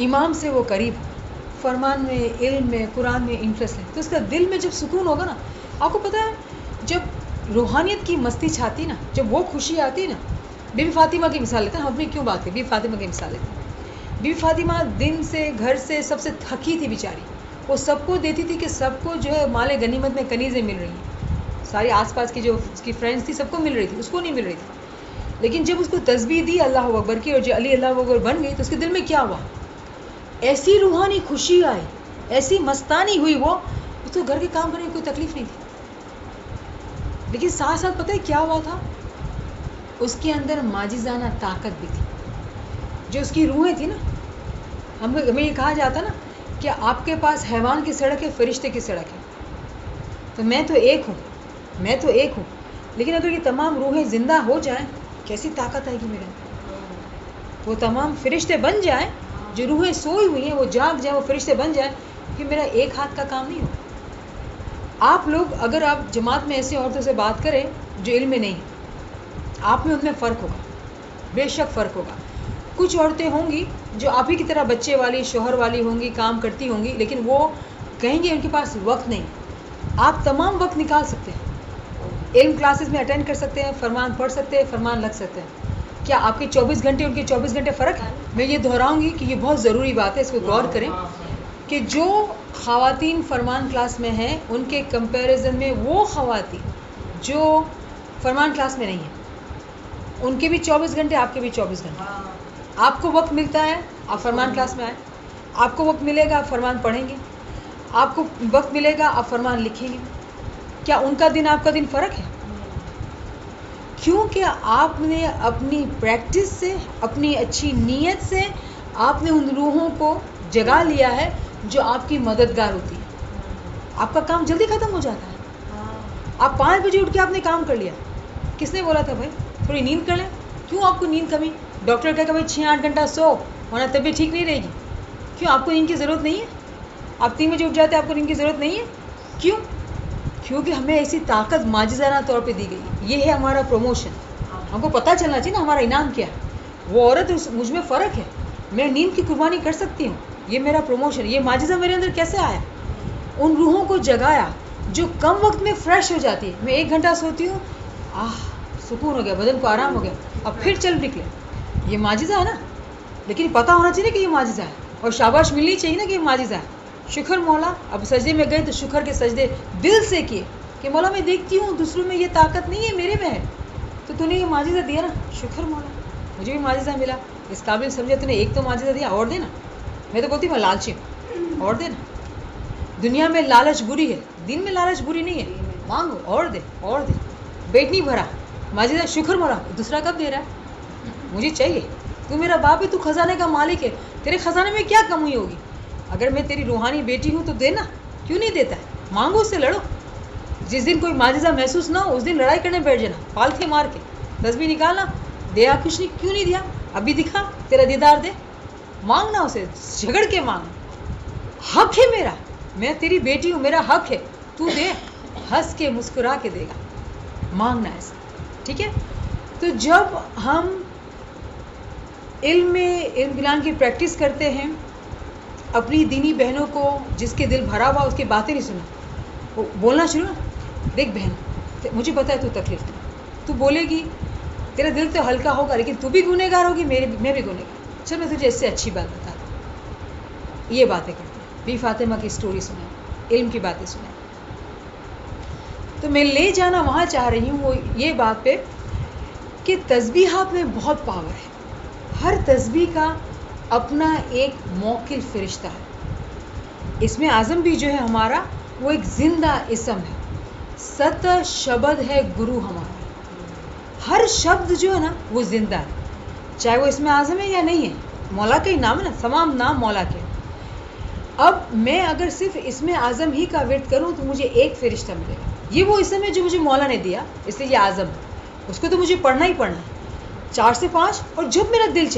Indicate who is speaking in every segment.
Speaker 1: امام سے وہ قریب ہو، فرمان میں، علم میں، قرآن میں انٹرسٹ ہے، تو اس کا دل میں جب سکون ہوگا نا. آپ کو پتہ ہے جب روحانیت کی مستی چھاتی نا، جب وہ خوشی آتی نا. بی بی فاطمہ کی مثال لیتے ہیں، ہم اپنی کیوں بات کریں، بی بی فاطمہ کی مثال لیتے ہیں. بی بی فاطمہ دن سے گھر سے سب سے تھکی تھی بیچاری. وہ سب کو دیتی تھی کہ سب کو جو ہے مال غنیمت میں کنیزیں مل رہی ہیں، ساری آس پاس کی جو اس کی فرینڈس تھی سب کو مل رہی تھی، اس کو نہیں مل رہی تھی. لیکن جب اس کو تسبیح دی اللہ اکبر کی اور جو علی اللہ اکبر بن گئی تو اس کے دل میں کیا ہوا؟ ایسی روحانی خوشی آئی، ایسی مستانی ہوئی. وہ اس کو گھر کے کام کرنے کی کوئی تکلیف نہیں تھی. لیکن ساتھ ساتھ پتہ ہے کیا ہوا تھا؟ اس کے اندر معجزانہ طاقت بھی تھی. جو اس کی روحیں تھی نا، ہمیں یہ کہا جاتا نا کہ آپ کے پاس حیوان کی سڑک ہے، فرشتے کی سڑک ہے. تو میں تو ایک ہوں، لیکن اگر یہ تمام روحیں زندہ ہو جائیں کیسی طاقت آئے گی میرے اندر. وہ تمام فرشتے بن جائیں، جو روحیں سوئی ہوئی ہیں وہ جاگ جائیں، وہ فرشتے بن جائیں، کہ میرا ایک ہاتھ کا کام نہیں ہوگا. آپ لوگ اگر آپ جماعت میں ایسی عورتوں سے بات کریں جو علم میں نہیں ہیں، آپ میں ان میں فرق ہوگا، بے شک فرق ہوگا. کچھ عورتیں ہوں گی جو آپ ہی کی طرح بچے والی، شوہر والی ہوں گی، کام کرتی ہوں گی، لیکن وہ کہیں گے ان کے پاس وقت نہیں. آپ تمام وقت نکال سکتے ہیں، علم کلاسز میں اٹینڈ کر سکتے ہیں، فرمان پڑھ سکتے ہیں، فرمان لگ سکتے ہیں. کیا آپ کے 24 گھنٹے ان کے 24 گھنٹے فرق ہے؟ میں یہ دہراؤں گی کہ یہ بہت ضروری بات ہے، اس کو غور کریں کہ جو خواتین فرمان کلاس میں ہیں ان کے کمپیریزن میں وہ خواتین جو فرمان کلاس میں نہیں ہیں، ان کے بھی 24 گھنٹے، آپ کے بھی 24 گھنٹے. آپ کو وقت ملتا ہے آپ فرمان کلاس میں آئیں، آپ کو وقت ملے گا آپ فرمان پڑھیں گے، آپ کو وقت ملے گا آپ فرمان لکھیں گے. کیا ان کا دن آپ کا دن فرق ہے؟ کیونکہ آپ نے اپنی پریکٹس سے، اپنی اچھی نیت سے آپ نے ان روحوں کو جگا لیا ہے جو آپ کی مددگار ہوتی ہے. آپ کا کام جلدی ختم ہو جاتا ہے. آپ 5 بجے اٹھ کے آپ نے کام کر لیا. کس نے بولا تھا بھائی تھوڑی نیند کر لیں؟ کیوں آپ کو نیند کمی؟ ڈاکٹر کہے کہ بھائی 6-8 گھنٹہ سو ورنہ طبیعت ٹھیک نہیں رہے گی. کیوں آپ کو نیند کی ضرورت نہیں ہے؟ آپ 3 بجے اٹھ جاتے ہیں، آپ کو نیند کی ضرورت نہیں ہے. کیوں؟ کیونکہ ہمیں ایسی طاقت معجزانہ طور پہ دی گئی. یہ ہے ہمارا پروموشن. ہم کو پتہ چلنا چاہیے نا ہمارا انعام کیا ہے. وہ عورت مجھ میں فرق ہے، میں نیند کی قربانی کر سکتی ہوں، یہ میرا پروموشن. یہ معجزہ میرے اندر کیسے آیا؟ ان روحوں کو جگایا جو کم وقت میں فریش ہو جاتی ہے. میں 1 گھنٹہ سوتی ہوں، سکون ہو گیا، بدن کو آرام ہو گیا، اب پھر چل نکلے. یہ معجزہ ہے نا. لیکن پتہ ہونا چاہیے کہ یہ معجزہ ہے، اور شاباش ملنی چاہیے نا کہ یہ معجزہ ہے. شکر مولا. اب سجدے میں گئے تو شکر کے سجدے دل سے کیے کہ مولا میں دیکھتی ہوں دوسروں میں یہ طاقت نہیں ہے، میرے میں ہے، تو نے یہ معجزہ دیا نا، شکر مولا مجھے بھی معجزہ ملا. اس قابل سمجھے تو نے ایک تو معجزہ دیا، اور دینا. میں تو بولتی ہوں میں لالچی ہوں، اور دینا. دنیا میں لالچ بری ہے، دین میں لالچ بری نہیں ہے. مانگو اور دے، اور دے. پیٹ نہیں بھرا، معجزہ شکر مولا دوسرا کب دے رہا ہے؟ مجھے چاہیے. تو میرا باپ ہے، تو خزانے کا مالک ہے، تیرے خزانے میں کیا کمی ہوگی؟ اگر میں تیری روحانی بیٹی ہوں تو دینا. کیوں نہیں دیتا ہے؟ مانگو، اس سے لڑو. جس دن کوئی معجزہ محسوس نہ ہو اس دن لڑائی کرنے بیٹھ جانا، پالتھے مار کے. تسبیح نکالنا، دیا کچھ نہیں، کیوں نہیں دیا؟ ابھی دکھا تیرا دیدار دے. مانگنا اسے، جھگڑ کے مانگ. حق ہے میرا، میں تیری بیٹی ہوں، میرا حق ہے، تو دے. ہنس کے مسکرا کے دے گا. مانگنا ایسا، ٹھیک ہے. تو جب ہم علم کلام کی پریکٹس کرتے ہیں، اپنی دینی بہنوں کو جس کے دل بھرا ہوا اس کی باتیں نہیں سنا، وہ بولنا شروع نا. دیکھ بہن مجھے پتا ہے تو تکلیف میں تو بولے گی، تیرا دل تو ہلکا ہوگا لیکن تو بھی گنہگار ہوگی، میں بھی گنہگار. چل میں تجھے اس سے اچھی بات بتا دوں. یہ باتیں کرتے ہیں. بی فاطمہ کی سٹوری سنیں، علم کی باتیں سنیں. تو میں لے جانا وہاں چاہ رہی ہوں وہ یہ بات پہ کہ تسبیحات میں بہت پاور ہے. ہر تسبیح کا اپنا ایک موکل فرشتہ ہے. اسم اعظم بھی جو ہے ہمارا وہ ایک زندہ اسم ہے. 7 شبد ہے گرو ہمارا. ہر شبد جو ہے نا وہ زندہ ہے، چاہے وہ اسم اعظم ہے یا نہیں ہے. مولا کا ہی نام ہے نا، تمام نام مولا کے. اب میں اگر صرف اسم اعظم ہی کا ورد کروں تو مجھے ایک فرشتہ ملے گا. یہ وہ اسم ہے جو مجھے مولا نے دیا، اس لیے یہ اعظم ہے. اس کو تو مجھے پڑھنا ہی پڑھنا ہے 4 سے 5، اور جب میرا دل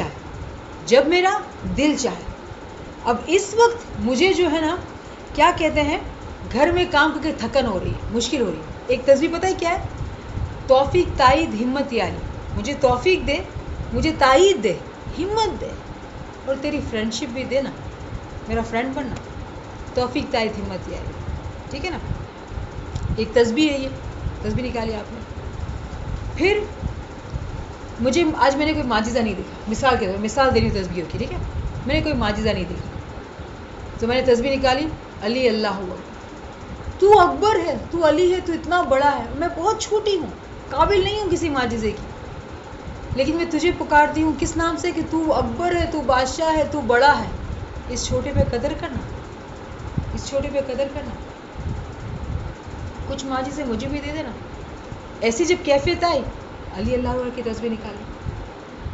Speaker 1: چاہے. اب اس وقت مجھے جو ہے نا کیا کہتے ہیں، گھر میں کام کر کے تھکن ہو رہی ہے، مشکل ہو رہی ہے. ایک تسبیح پتہ ہے کیا ہے؟ توفیق، تائید، ہمت یاری. مجھے توفیق دے، مجھے تائید دے، ہمت دے. اور تیری فرینڈشپ بھی دے نا، میرا فرینڈ بننا، توفیق تائید ہمت یہ آئی، ٹھیک ہے نا. ایک تسبیح ہے، یہ تسبیح نکالی آپ نے. پھر مجھے آج میں نے کوئی معجزہ نہیں دیکھا، مثال کے طور مثال دے رہی ہوں تسبیحوں کی، ٹھیک ہے. میں نے کوئی معجزہ نہیں دیکھا تو میں نے تسبیح نکالی، علی اللہ ہوا، تو اکبر ہے، تو علی ہے، تو اتنا بڑا ہے، میں بہت چھوٹی ہوں، قابل نہیں ہوں کسی معجزے کی، لیکن میں تجھے پکارتی ہوں کس نام سے کہ تو اکبر ہے، تو بادشاہ ہے، تو بڑا ہے. اس چھوٹے پہ قدر کرنا، اس چھوٹے پہ قدر کرنا. کچھ معجزے مجھے بھی دے دینا. ایسی جب کیفیت آئی، علی اللہ اکبر کی تسبیح نکالی.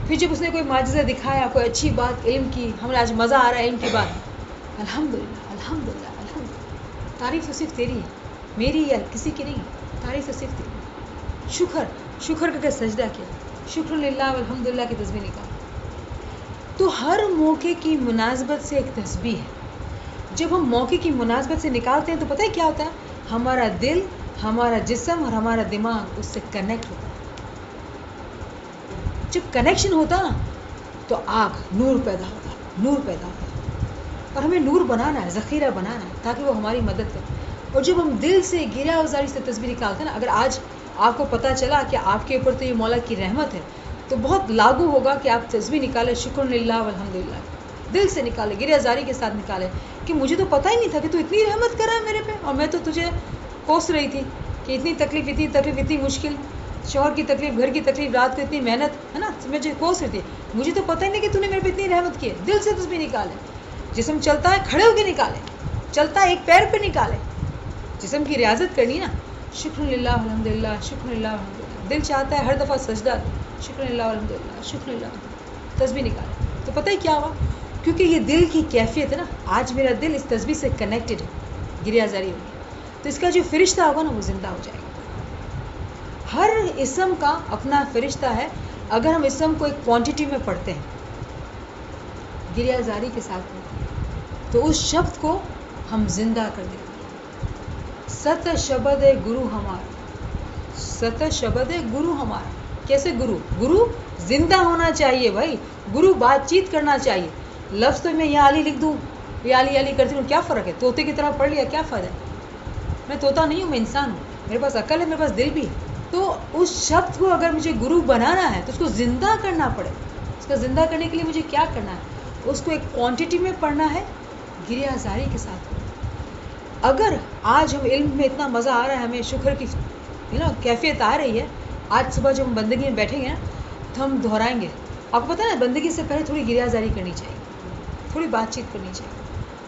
Speaker 1: پھر جب اس نے کوئی معجزہ دکھایا، کوئی اچھی بات علم کی، ہمیں آج مزہ آ رہا ہے علم کی بات، الحمدللہ الحمدللہ الحمدللہ، تعریف تو صرف تیری ہے، میری یا کسی کی نہیں، تعریف تو صرف تیری. شکر کر کے سجدہ کیا، شکر للہ والحمدللہ کی تسبیح نکالی. تو ہر موقع کی مناسبت سے ایک تسبیح ہے. جب ہم موقع کی مناسبت سے نکالتے ہیں تو پتہ ہے کیا ہوتا ہے؟ ہمارا دل، ہمارا جسم اور ہمارا دماغ اس سے کنیکٹ ہوتا ہے. جب کنیکشن ہوتا نا تو آگ، نور پیدا ہوتا ہے، نور پیدا ہوتا ہے. اور ہمیں نور بنانا ہے، ذخیرہ بنانا ہے تاکہ وہ ہماری مدد کرے. اور جب ہم دل سے گرہ اوزاری سے تسبیح نکالتے ہیں نا، اگر آج آپ کو پتہ چلا کہ آپ کے اوپر تو یہ مولا کی رحمت ہے تو بہت لاگو ہوگا کہ آپ تسبیح نکالیں، شکر للہ والحمدللہ، دل سے نکالے، گرہ اوزاری کے ساتھ نکالے کہ مجھے تو پتہ ہی نہیں تھا کہ تو اتنی رحمت کر رہا ہے میرے پہ، اور میں تو تجھے کوس رہی تھی کہ اتنی تکلیف اتنی مشکل، شوہر کی تکلیف، گھر کی تکلیف، رات کو اتنی محنت ہے نا، مجھے کوس رہی تھی، مجھے تو پتہ ہی نہیں کہ تو نے میرے پہ اتنی رحمت کی ہے. دل سے تسبیح نکالے. جسم چلتا ہے کھڑے ہو کے نکالے، چلتا ہے ایک پیر پہ نکالے، جسم کی ریاضت کرنی نا، شکر للہ الحمدللہ، شکر للہ الحمدللہ. دل چاہتا ہے ہر دفعہ سجدہ، شکر للہ الحمدللہ، شکر للہ، تسبیح نکالے. تو پتہ ہی کیا ہوا؟ کیونکہ یہ دل کی کیفیت ہے نا، آج میرا دل اس تسبیح سے کنیکٹڈ ہے، گرہ آزاری ہوگی تو اس کا جو فرشتہ ہوگا نا وہ زندہ ہو جائے گا. ہر اسم کا اپنا فرشتہ ہے. اگر ہم اسم کو ایک کوانٹٹی میں پڑھتے ہیں گرہ آزاری کے ساتھ تو اس شبد کو ہم زندہ کر دیتے ہیں. ست شبد گرو ہمارا، ست شبد گرو ہمارا. کیسے گرو زندہ ہونا چاہیے بھائی، گرو بات چیت کرنا چاہیے. لفظ تو میں یہاں علی لکھ دوں، یہ علی کرتی ہوں، کیا فرق ہے؟ طوطے کی طرح پڑھ لیا، کیا فائدہ ہے؟ میں طوطا نہیں ہوں، میں انسان ہوں، میرے پاس عقل ہے، میرے پاس دل بھی ہے. تو اس شبد کو اگر مجھے گرو بنانا ہے تو اس کو زندہ کرنا پڑے. اس کا زندہ کرنے کے لیے مجھے کیا کرنا ہے؟ اس کو ایک کوانٹٹی میں پڑھنا ہے، گرہ آزاری کے ساتھ. اگر آج ہم علم میں اتنا مزہ آ رہا ہے، ہمیں شکر کی کیفیت آ رہی ہے، آج صبح جب ہم بندگی میں بیٹھیں گے نا تو ہم دہرائیں گے. آپ کو پتہ ہے نا، بندگی سے پہلے تھوڑی گرہ آزاری کرنی چاہیے، تھوڑی بات چیت کرنی چاہیے.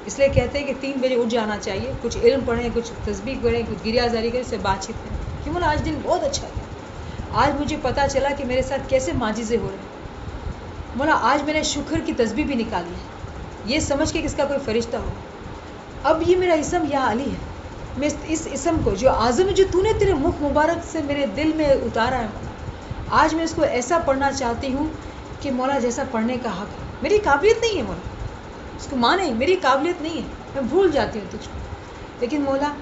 Speaker 1: اس لیے کہتے ہیں کہ 3 بجے اٹھ جانا چاہیے، کچھ علم پڑھیں، کچھ تسبیح پڑھیں، کچھ گرہ آزاری کریں، اس سے بات چیت کریں کہ مولا آج دن بہت اچھا گیا، آج مجھے پتہ چلا کہ میرے ساتھ کیسے معجزے ہو رہے ہیں. مولا آج میں نے شکر کی تسبیح بھی نکالی ہے، یہ سمجھ کے کہ اس کا کوئی فرشتہ ہو. اب یہ میرا اسم یا علی ہے، میں اس اسم کو جو اعظم ہے، جو تو نے تیرے مکھ مبارک سے میرے دل میں اتارا ہے مولا، آج میں اس کو ایسا پڑھنا چاہتی ہوں کہ مولا جیسا پڑھنے کا حق ہے. میری قابلیت نہیں ہے مولا، اس کو مانے، میری قابلیت نہیں ہے، میں بھول جاتی ہوں تجھ کو، لیکن مولا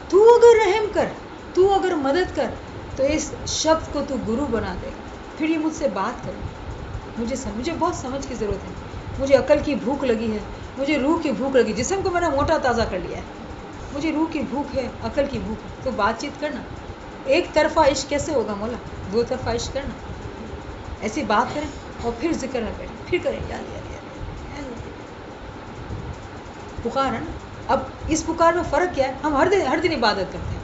Speaker 1: تو اگر رحم کر، تو اگر مدد کر تو اس شبد کو تو گرو بنا دے گا. پھر یہ مجھ سے بات کرے. مجھے بہت سمجھ کی ضرورت ہے، مجھے عقل کی بھوک لگی ہے، مجھے روح کی بھوک لگی. جسم کو میں نے موٹا تازہ کر لیا ہے، مجھے روح کی بھوک ہے، عقل کی بھوک ہے. تو بات چیت کرنا. ایک طرفہ عشق کیسے ہوگا مولا؟ 2 طرفہ عشق کرنا. ایسی بات کریں اور پھر ذکر میں بیٹھیں، پھر کریں یا پکار ہے نا. اب اس پکار میں فرق کیا ہے؟ ہم ہر دن عبادت کرتے ہیں،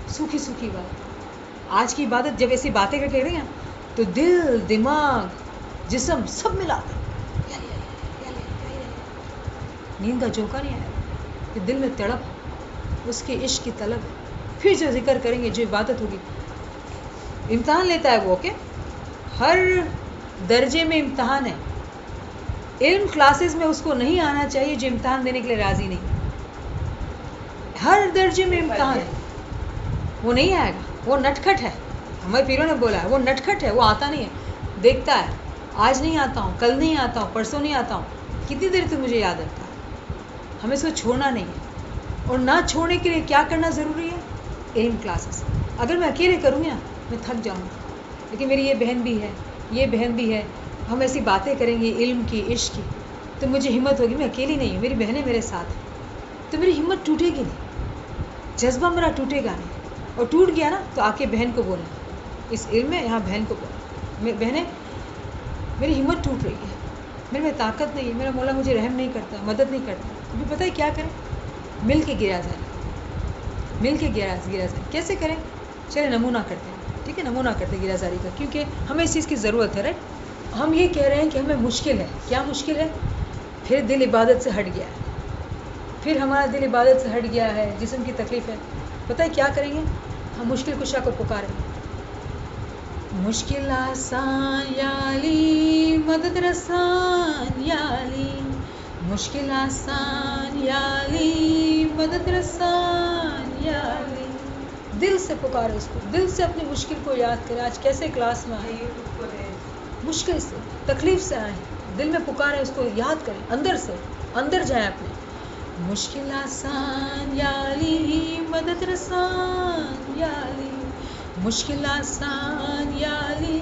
Speaker 1: سوکھی عبادت. آج کی عبادت جب ایسی باتیں کر کے رہے ہیں تو دل، دماغ، جسم سب ملا کر نیند کا جھونکا نہیں آیا کہ دل میں تڑپ، اس کے عشق کی طلب ہے. پھر جو ذکر کریں گے، جو عبادت ہوگی، امتحان لیتا ہے وہ کہ ہر درجے میں امتحان ہے. علم کلاسز میں اس کو نہیں آنا چاہیے جو امتحان دینے کے لیے راضی نہیں. ہر درجے میں امتحان ہے، وہ نہیں آئے گا، وہ نٹکھٹ ہے. ہمارے پیروں نے بولا ہے وہ نٹکھٹ ہے، وہ آتا نہیں ہے، دیکھتا ہے، آج نہیں آتا ہوں، کل نہیں آتا ہوں، پرسوں نہیں آتا ہوں، کتنی دیر تک مجھے یاد رکھتا ہے. ہمیں اس کو چھوڑنا نہیں ہے، اور نہ چھوڑنے کے لیے کیا کرنا ضروری ہے؟ علم کلاسز. اگر میں اکیلے کروں گی نا میں تھک جاؤں گا، لیکن میری یہ بہن بھی ہے، یہ بہن بھی ہے، ہم ایسی باتیں کریں گے علم کی، عشق کی، تو مجھے ہمت ہوگی، میں اکیلی نہیں ہوں، میری بہنیں میرے ساتھ ہیں، تو میری ہمت ٹوٹے گی نہیں، جذبہ میرا ٹوٹے گا نہیں، اور ٹوٹ گیا نا تو آ کے بہن کو بولنا، اس علم میں یہاں بہن کو بولنا، بہنیں میری ہمت ٹوٹ رہی ہے، میرے میں طاقت نہیں ہے، میرا مولا مجھے رحم نہیں کرتا، مدد نہیں کرتا، ابھی پتہ ہے کیا کریں؟ مل کے گرا جائے، مل کے گرا جائے، کیسے کریں؟ چلے نمونہ کرتے ہیں، ٹھیک ہے، نمونہ کرتے ہیں گرا زاری کا، کیونکہ ہمیں اس چیز کی ضرورت ہے، رائٹ؟ ہم یہ کہہ رہے ہیں کہ ہمیں مشکل ہے، کیا مشکل ہے؟ پھر دل عبادت سے ہٹ گیا ہے، پھر ہمارا دل عبادت سے ہٹ گیا ہے، جسم کی تکلیف ہے، پتہ ہے کیا کریں گے؟ ہم مشکل کشا کو پکاریں گے، مشکل آسان یا علی مدد رسان یا علی، مشکل آسان یا علی مدد رسان یا علی، دل سے پکارے اس کو، دل سے اپنی مشکل کو یاد کرے. آج کیسے کلاس میں آئے، مشکل سے، تکلیف سے آئے، دل میں پکارے اس کو یاد کریں، اندر سے اندر جائیں اپنے. مشکل آسان یا علی مدد رسان یا علی، مشکل آسان یا علی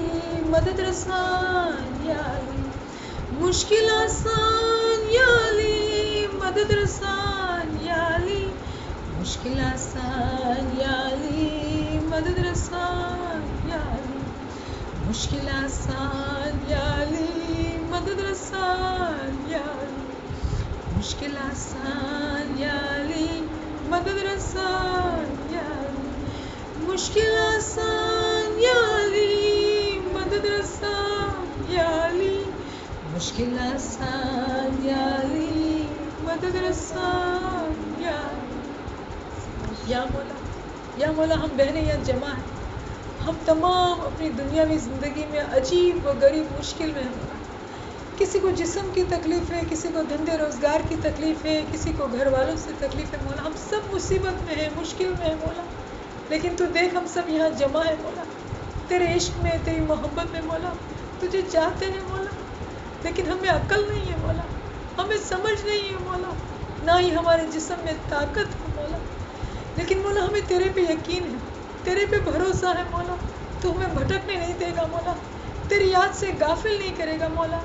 Speaker 1: مدد رسان یا علی، مشکل آسان یا علی مدد رسان یا علی، مشکل آسان یا علی مدد رسان یا علی، مشکل آسان یا علی مدد رسان یا علی، مشکل آسان یا علی مدد رسان یا علی، مشکل آسان یا علی مدد رسان یا علی، مشکل آسان یا علی مدد رسان یا علی. یا مولا ہم بہنیں یہاں جمع ہیں، ہم تمام اپنی دنیاوی زندگی میں عجیب و غریب مشکل میں ہیں. کسی کو جسم کی تکلیف ہے، کسی کو دھندے روزگار کی تکلیف ہے، کسی کو گھر والوں سے تکلیف ہے. مولا ہم سب مصیبت میں ہیں، مشکل میں ہیں مولا، لیکن تو دیکھ ہم سب یہاں جمع ہیں مولا، تیرے عشق میں، تیری محبت میں مولا، تجھے چاہتے ہیں مولا، لیکن ہمیں عقل نہیں ہے مولا، ہمیں سمجھ نہیں ہے مولا، نہ ہی ہمارے جسم میں طاقت ہے مولا، لیکن مولا ہمیں تیرے پہ یقین ہے، تیرے پہ بھروسہ ہے مولا، تو ہمیں بھٹکنے نہیں دے گا مولا، تیری یاد سے غافل نہیں کرے گا مولا.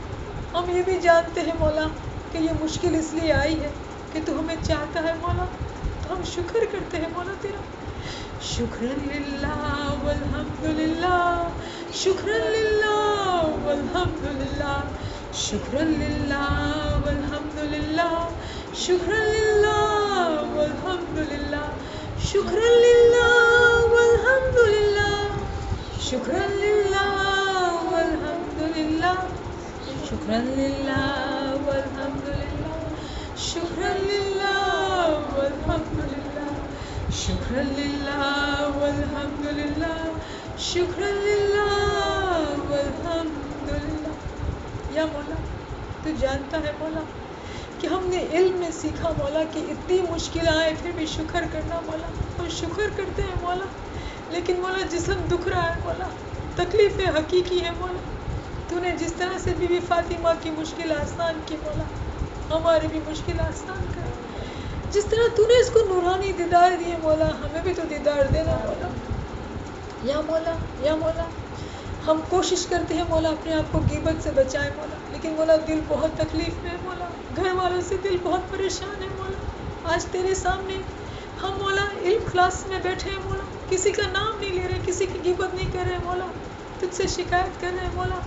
Speaker 1: ہم یہ بھی جانتے ہیں مولا کہ یہ مشکل اس لیے آئی ہے کہ تو ہمیں چاہتا ہے مولا، تو ہم شکر کرتے ہیں مولا تیرا. شکرن للہ والحمد للہ، شکرن للہ والحمد للہ، شکرن للہ والحمد للہ، شکرن للہ والحمد للہ، شکرن للہ والحمد للہ، شکرن للہ والحمد للہ، شکرن للہ والحمد للہ، شکرن للہ والحمد للہ، شکرن للہ والحمد للہ، شکرن للہ والحمد للہ. یا مولا تو جانتا ہے مولا کہ ہم نے علم میں سیکھا مولا کہ اتنی مشکل آئے پھر بھی شکر کرنا مولا. ہم شکر کرتے ہیں مولا، لیکن مولا جسم دکھ رہا ہے مولا، تکلیفیں حقیقی ہے مولا. تو نے جس طرح سے بی بی فاطمہ کی مشکل آسان کی مولا، ہماری بھی مشکل آسان کر. جس طرح تو نے اس کو نورانی دیدار دیے مولا، ہمیں بھی تو دیدار دینا مولا. یا مولا، یا مولا ہم کوشش کرتے ہیں مولا اپنے آپ کو غیبت سے بچائیں مولا، لیکن مولا دل بہت تکلیف میں ہے مولا، گھر والوں سے دل بہت پریشان ہے مولا. آج تیرے سامنے ہم مولا علم کلاس میں بیٹھے ہیں مولا، کسی کا نام نہیں لے رہے، کسی کی غیبت نہیں کر رہے مولا، تجھ سے شکایت کر رہے ہیں مولا،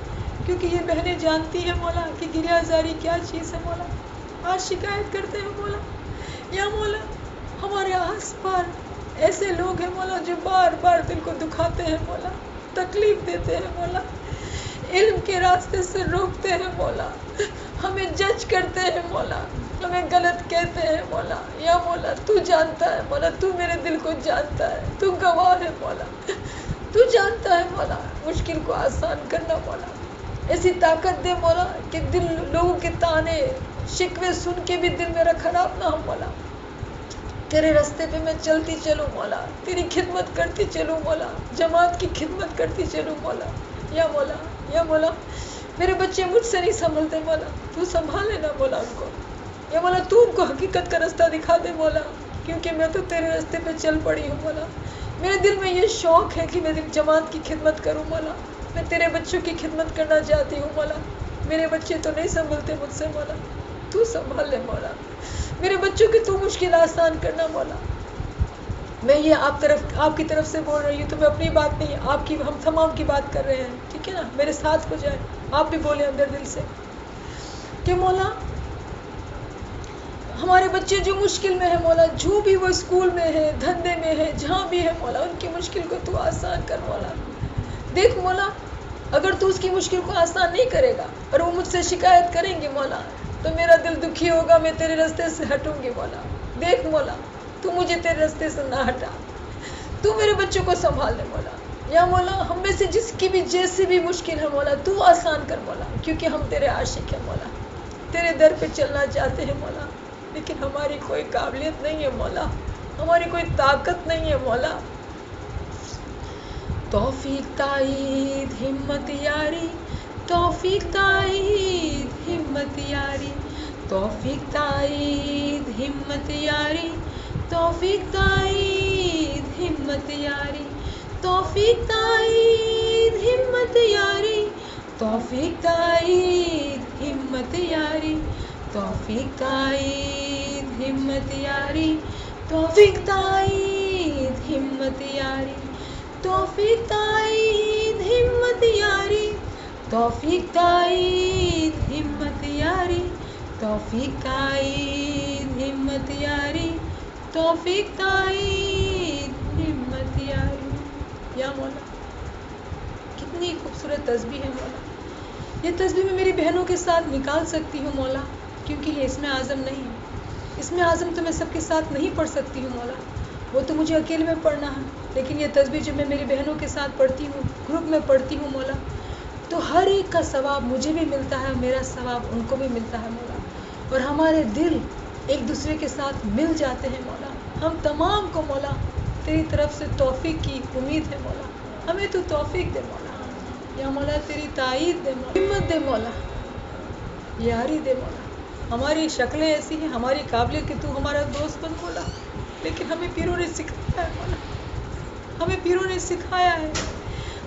Speaker 1: کیونکہ یہ بہنیں جانتی ہیں مولا کہ گریہ زاری کیا چیز ہے مولا. آج شکایت کرتے ہیں مولا. یا مولا ہمارے آس پاس ایسے لوگ ہیں مولا جو بار بار دل کو دکھاتے ہیں مولا، تکلیف دیتے ہیں مولا، علم کے راستے سے روکتے ہیں مولا، ہمیں جج کرتے ہیں مولا، ہمیں غلط کہتے ہیں مولا. یا مولا تو جانتا ہے مولا، تو میرے دل کو جانتا ہے، تو گواہ ہے مولا، تو جانتا ہے مولا مشکل کو آسان کرنا مولا. ایسی طاقت دے مولا کہ دل لوگوں کے تانے شکوے سن کے بھی دل میرا خراب نہ ہو مولا. تیرے راستے پہ میں چلتی چلوں مولا، تیری خدمت کرتی چلوں مولا، جماعت کی خدمت کرتی چلوں مولا. یا مولا، یا مولا میرے بچے مجھ سے نہیں سنبھلتے مولا، تو سنبھالے نا مولا ان کو. یا مولا تو ان کو حقیقت کا راستہ دکھا دے مولا، کیونکہ میں تو تیرے راستے پہ چل پڑی ہوں مولا. میرے دل میں یہ شوق ہے کہ میں جماعت کی خدمت کروں مولا، میں تیرے بچوں کی خدمت کرنا چاہتی ہوں مولا. میرے بچے تو نہیں سنبھلتے مجھ سے مولا، تو سنبھال لے مولا. میرے بچوں کی تو مشکل آسان کرنا مولا. میں یہ آپ کی طرف سے بول رہی ہوں، تو میں اپنی بات نہیں، ہم تمام کی بات کر رہے ہیں، ٹھیک ہے نا. میرے ساتھ ہو جائے، آپ بھی بولیں اندر دل سے کہ مولا ہمارے بچے جو مشکل میں ہے مولا، جو بھی وہ اسکول میں ہے، دھندے میں ہے، جہاں بھی ہے مولا، ان کی مشکل کو تو آسان کر مولا. دیکھ مولا، اگر تو اس کی مشکل کو آسان نہیں کرے گا اور وہ مجھ سے شکایت کریں گے مولا، تو میرا دل دکھی ہوگا، میں تیرے راستے سے ہٹوں گی مولا. دیکھ مولا، تو مجھے تیرے راستے سے نہ ہٹا، تو میرے بچوں کو سنبھال لے مولا. یا مولا ہم میں سے جس کی بھی جیسی بھی مشکل ہے مولا، تو آسان کر مولا، کیونکہ ہم تیرے عاشق ہیں مولا. تیرے در پہ چلنا چاہتے ہیں مولا، لیکن ہماری کوئی قابلیت نہیں ہے مولا، ہماری کوئی طاقت نہیں ہے مولا. توفیق تائید ہمت یاری، توفیق تائید ہمت یاری، توفیق تائید ہمت یاری، توفیق تائید ہمت یاری، توفیق تائید ہمت یاری، توفیق تائید ہمت یاری، توفیق تائید ہمت یاری، توفیق تائید ہمت یاری، توفیق تائید ہمت یاری، توفیق تائید ہمت یاری، توفیق تائید ہمت یاری، توفیق تائید ہمت یاری. یا مولا کتنی خوبصورت تسبیح ہے مولا. یہ تسبیح میں میری بہنوں کے ساتھ نکال سکتی ہوں مولا، کیونکہ یہ اسم اعظم نہیں ہے. اسم اعظم تو میں سب کے ساتھ نہیں پڑھ سکتی ہوں مولا، وہ تو مجھے اکیلے میں پڑھنا ہے. لیکن یہ تسبیح جب میں میری بہنوں کے ساتھ پڑھتی ہوں، گروپ میں پڑھتی ہوں مولا، تو ہر ایک کا ثواب مجھے بھی ملتا ہے، میرا ثواب ان کو بھی ملتا ہے مولا. اور ہمارے دل ایک دوسرے کے ساتھ مل جاتے ہیں مولا. ہم تمام کو مولا تیری طرف سے توفیق کی امید ہے مولا. ہمیں تو توفیق دے مولا. یا مولا تیری تائید دے مولا، ہمت دے مولا، یاری دے مولا. ہماری شکلیں ایسی ہیں، ہماری قابلیت کہ تو ہمارا دوست بن مولا، لیکن ہمیں پیروں نے سکھایا ہے مولا، ہمیں پیروں نے سکھایا ہے،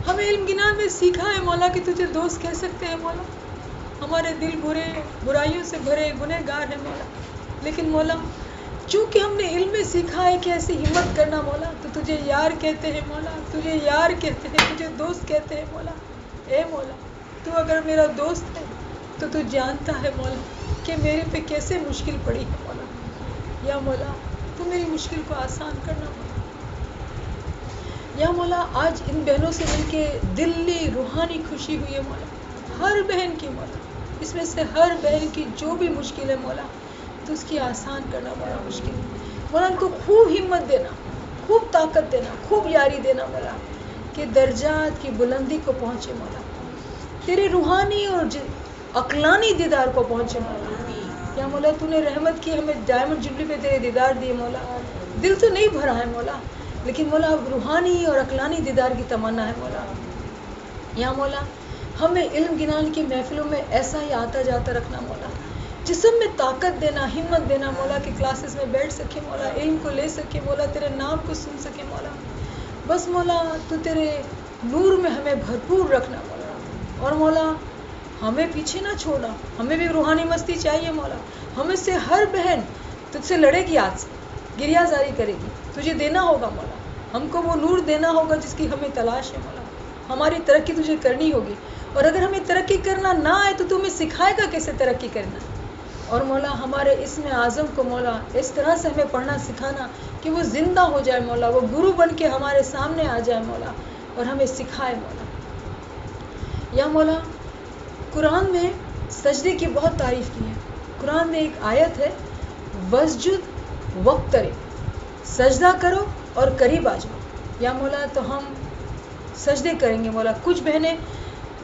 Speaker 1: ہمیں علم گناہ میں سیکھا ہے مولا کہ تجھے دوست کہہ سکتے ہیں مولا. ہمارے دل برے، برائیوں سے بھرے گنہ گار ہیں مولا، لیکن مولا چونکہ ہم نے علم میں سیکھا ہے کہ ایسی ہمت کرنا مولا، تو تجھے یار کہتے ہیں مولا، تجھے یار کہتے ہیں، تجھے دوست کہتے ہیں مولا. اے مولا تو اگر میرا دوست ہے تو تو جانتا ہے مولا کہ میرے پہ کیسے مشکل پڑی ہے مولا. یا مولا تو میری مشکل کو آسان کرنا مولا. یا مولا آج ان بہنوں سے مل کے دلی روحانی خوشی ہوئی ہے مولا، ہر بہن کی مولا، اس میں سے ہر بہن کی جو بھی مشکل ہے مولا، تو اس کی آسان کرنا مولا. مشکل مولا ان کو خوب ہمت دینا، خوب طاقت دینا، خوب یاری دینا مولا، کہ درجات کی بلندی کو پہنچے مولا، تیرے روحانی اور عقلانی دیدار کو پہنچے مولا. یا مولا تو نے رحمت کی، ہمیں ڈائمنڈ جبلی پہ تیرے دیدار دیے مولا. دل تو نہیں بھرا ہے مولا، لیکن مولا اب روحانی اور عقلانی دیدار کی تمنا ہے مولا. یا مولا ہمیں علم گنان کی محفلوں میں ایسا ہی آتا جاتا رکھنا مولا، جسم میں طاقت دینا، ہمت دینا مولا، کہ کلاسز میں بیٹھ سکے مولا، علم کو لے سکے مولا، تیرے نام کو سن سکے مولا. بس مولا تو تیرے نور میں ہمیں بھرپور رکھنا مولا. اور مولا ہمیں پیچھے نہ چھوڑنا، ہمیں بھی روحانی مستی چاہیے مولا. ہمیں سے ہر بہن تجھ سے لڑے گی، آج سے گریہ زاری کرے گی، تجھے دینا ہوگا مولا. ہم کو وہ نور دینا ہوگا جس کی ہمیں تلاش ہے مولا. ہماری ترقی تجھے کرنی ہوگی، اور اگر ہمیں ترقی کرنا نہ آئے تو تمہیں سکھائے گا کیسے ترقی کرنا. اور مولا ہمارے اسم اعظم کو مولا اس طرح سے ہمیں پڑھنا سکھانا کہ وہ زندہ ہو جائے مولا، وہ گرو بن کے ہمارے سامنے آ جائے مولا، اور ہمیں سکھائے مولا. یا مولا قرآن میں سجدے کی بہت تعریف کی ہے. قرآن میں ایک آیت ہے، وسجد وقترب، سجدہ کرو اور قریب آ جاؤ. یا مولا تو ہم سجدے کریں گے مولا، کچھ بہنیں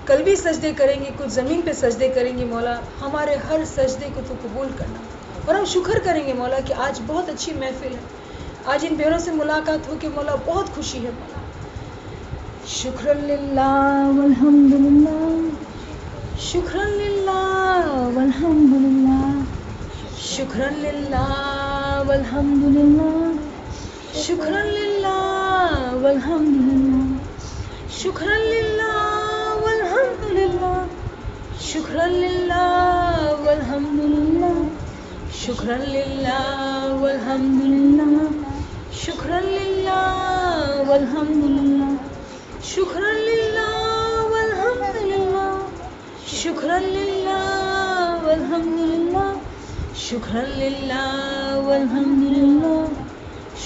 Speaker 1: قلبی سجدے کریں گی، کچھ زمین پہ سجدے کریں گی مولا. ہمارے ہر سجدے کو تو قبول کرنا، اور ہم شکر کریں گے مولا کہ آج بہت اچھی محفل ہے، آج ان بہنوں سے ملاقات ہو کے مولا بہت خوشی ہے مولا. شکر للہ والحمد للہ، شکر للہ والحمد للہ، شکر للہ والحمد للہ، شکر للہ والحمد للہ، شکر للہ والحمد للہ، شکر للہ والحمد للہ. شکرا للہ والحمد للہ، شکرا للہ والحمد للہ، شکرا للہ والحمد للہ، شکرا للہ والحمد للہ، شکرا للہ والحمد للہ،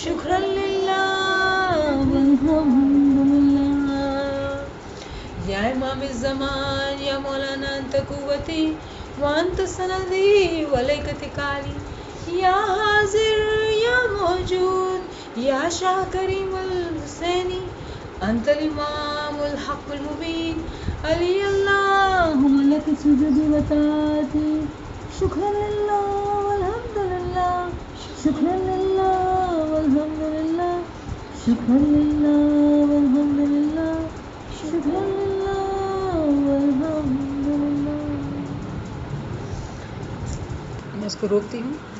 Speaker 1: شکرا للہ والحمد للہ۔ یا امام الزمان یا مولانا انت قوتی وانت سندی ولیک اتکالی، یا حاضر یا موجود یا شاہ کریم الحسینی، انت الامام الحق المبین، علی اللہم لک سجدی و طاعتی، شکرا للہ والحمد للہ، شکرا للہ والحمد للہ، شکرا للہ والحمد للہ، شکرا للہ والحمد للہ۔ میں اس کو روکتی ہوں۔